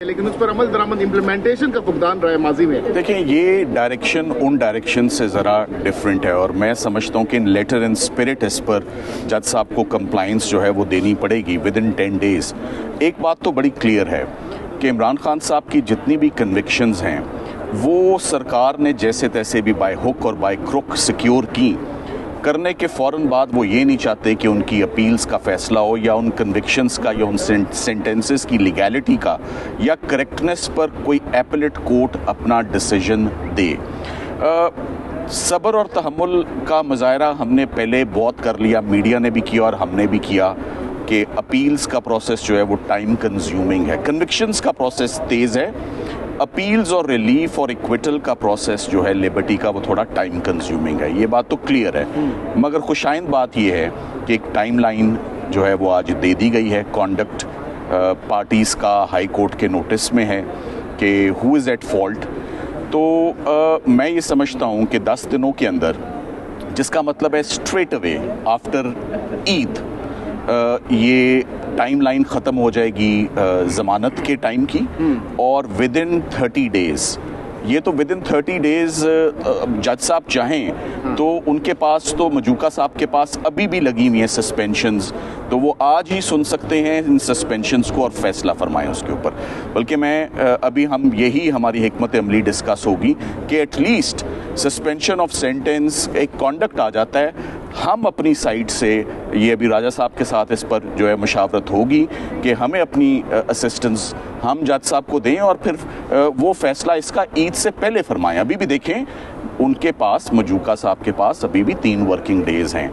लेकिन उस पर अमल दरामद इम्प्लीमेंटेशन का फुकदान रहा है माजी में। देखिए, ये डायरेक्शन उन डायरेक्शन से ज़रा डिफरेंट है और मैं समझता हूँ कि इन लेटर एंड स्पिरिट इस पर जज साहब को कंप्लाइंस जो है वो देनी पड़ेगी विद इन 10 डेज़। एक बात तो बड़ी क्लियर है कि इमरान खान साहब की जितनी भी कन्विक्शंस हैं वो सरकार ने जैसे तैसे भी बाय हुक और बाय क्रुक सिक्योर की। करने के फ़ौरन बाद वो ये नहीं चाहते कि उनकी अपील्स का फ़ैसला हो या उन कन्विक्शंस का या उन सेंटेंसेस की लीगैलिटी का या करेक्टनेस पर कोई एपेलेट कोर्ट अपना डिसीजन दे। सब्र और तहम्मुल का मुज़ाहरा हमने पहले बहुत कर लिया, मीडिया ने भी किया और हमने भी किया कि अपील्स का प्रोसेस जो है वो टाइम कंज्यूमिंग है। कन्विक्शंस का प्रोसेस तेज़ है, अपील्स और रिलीफ और इक्विटल का प्रोसेस जो है लिबर्टी का वो थोड़ा टाइम कंज्यूमिंग है, ये बात तो क्लियर है। मगर खुशाइंद बात ये है कि एक टाइमलाइन जो है वो आज दे दी गई है। कॉन्डक्ट पार्टीज़ का हाई कोर्ट के नोटिस में है कि हु इज़ एट फॉल्ट। तो मैं ये समझता हूँ कि 10 दिनों के अंदर, जिसका मतलब है स्ट्रेट अवे आफ्टर ईद, ये टाइमलाइन ख़त्म हो जाएगी ज़मानत के टाइम की और विद इन 30 डेज़, ये तो विद इन 30 डेज़ जज साहब चाहें तो उनके पास तो मजूका साहब के पास अभी भी लगी हुई हैं सस्पेंशंस, तो वो आज ही सुन सकते हैं इन सस्पेंशंस को और फैसला फरमाएं उसके ऊपर। बल्कि मैं अभी हम यही हमारी हिकमत अमली डिस्कस होगी कि एटलीस्ट सस्पेंशन ऑफ सेंटेंस एक कॉन्डक्ट आ जाता है। हम अपनी साइड से ये अभी राजा साहब के साथ इस पर जो है मुशावरत होगी कि हमें अपनी असिस्टेंस हम जज साहब को दें और फिर वो फैसला इसका ईद से पहले फरमाएं। अभी भी देखें उनके पास, मजूका साहब के पास अभी भी 3 वर्किंग डेज़ हैं,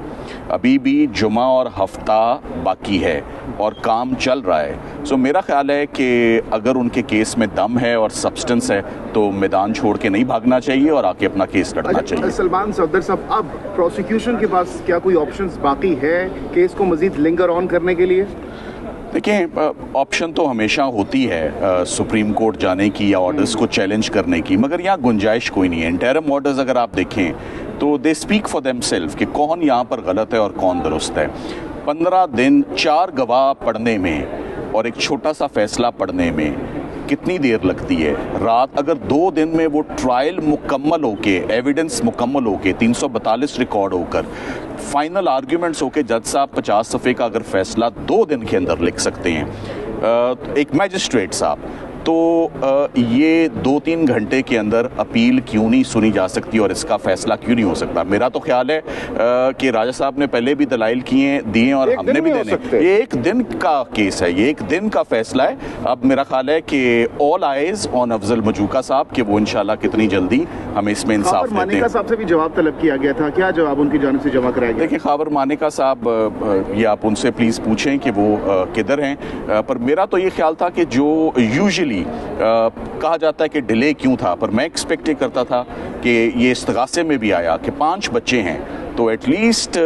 अभी भी जुमा और हफ्ता बाकी है और काम चल रहा है। सो मेरा ख्याल है कि अगर उनके केस में दम है और सब्सटेंस है तो मैदान छोड़ के नहीं भागना चाहिए और आके अपना केस लड़ना चाहिए। सलमान सफदर साहब, अब प्रोसिक्यूशन के पास क्या कोई ऑप्शंस बाकी है केस को मजीद लिंगर ऑन करने के लिए? देखिए, ऑप्शन तो हमेशा होती है सुप्रीम कोर्ट जाने की या ऑर्डर्स को चैलेंज करने की, मगर यहाँ गुंजाइश कोई नहीं है। इंटरिम ऑर्डर्स अगर आप देखें तो दे स्पीक फॉर देमसेल्फ कि कौन यहाँ पर गलत है और कौन दुरुस्त है। 15 दिन 4 गवाह पढ़ने में और एक छोटा सा फैसला पढ़ने में कितनी देर लगती है? रात अगर 2 दिन में वो ट्रायल मुकम्मल होके, एविडेंस मुकम्मल होके, 342 रिकॉर्ड होकर, फाइनल आर्ग्यूमेंट्स होके जज साहब 50 सफ़े का अगर फैसला 2 दिन के अंदर लिख सकते हैं एक मैजिस्ट्रेट साहब, तो ये 2-3 घंटे के अंदर अपील क्यों नहीं सुनी जा सकती और इसका फैसला क्यों नहीं हो सकता? मेरा तो ख्याल है कि राजा साहब ने पहले भी दलाइल दिए और हमने भी देने। ये 1 दिन का केस है, ये 1 दिन का फैसला है। अब मेरा ख्याल है कि ऑल आइज ऑन अफजल मजूका साहब कि वो इंशाल्लाह कितनी जल्दी हमें इसमें इंसाफ देते हैं। मानेका साहब से भी जवाब तलब किया गया था, क्या जवाब उनकी जानिब से जमा कराया गया? देखिए, खावर मानेका साहब, ये आप उनसे प्लीज़ पूछें कि वो किधर हैं, पर मेरा तो ये ख्याल था कि जो यूजुअली कहा जाता है कि डिले क्यों था, पर मैं एक्सपेक्ट करता था कि ये इस्तगासे में भी आया कि 5 बच्चे हैं तो एटलीस्ट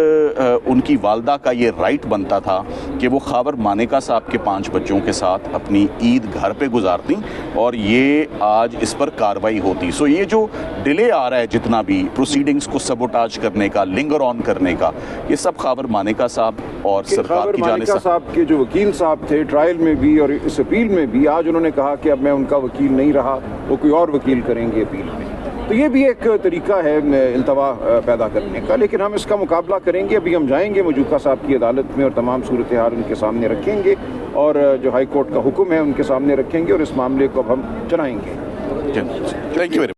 उनकी वालदा का ये राइट बनता था कि वो खावर मानेका साहब के 5 बच्चों के साथ अपनी ईद घर पे गुजारती और ये आज इस पर कार्रवाई होती। सो ये जो डिले आ रहा है, जितना भी प्रोसीडिंग्स को सबोटाज करने का, लिंगर ऑन करने का, ये सब खावर मानेका साहब और सरकार की जानिब से। साहब के जो वकील साहब थे ट्रायल में भी और इस अपील में भी, आज उन्होंने कहा कि अब मैं उनका वकील नहीं रहा, वो कोई और वकील करेंगे अपील में। तो ये भी एक तरीका है इल्तवा पैदा करने का, लेकिन हम इसका मुकाबला करेंगे। अभी हम जाएंगे मजूका साहब की अदालत में और तमाम सूरत हाल उनके सामने रखेंगे और जो हाई कोर्ट का हुक्म है उनके सामने रखेंगे और इस मामले को अब हम चलाएंगे। Thank you very much.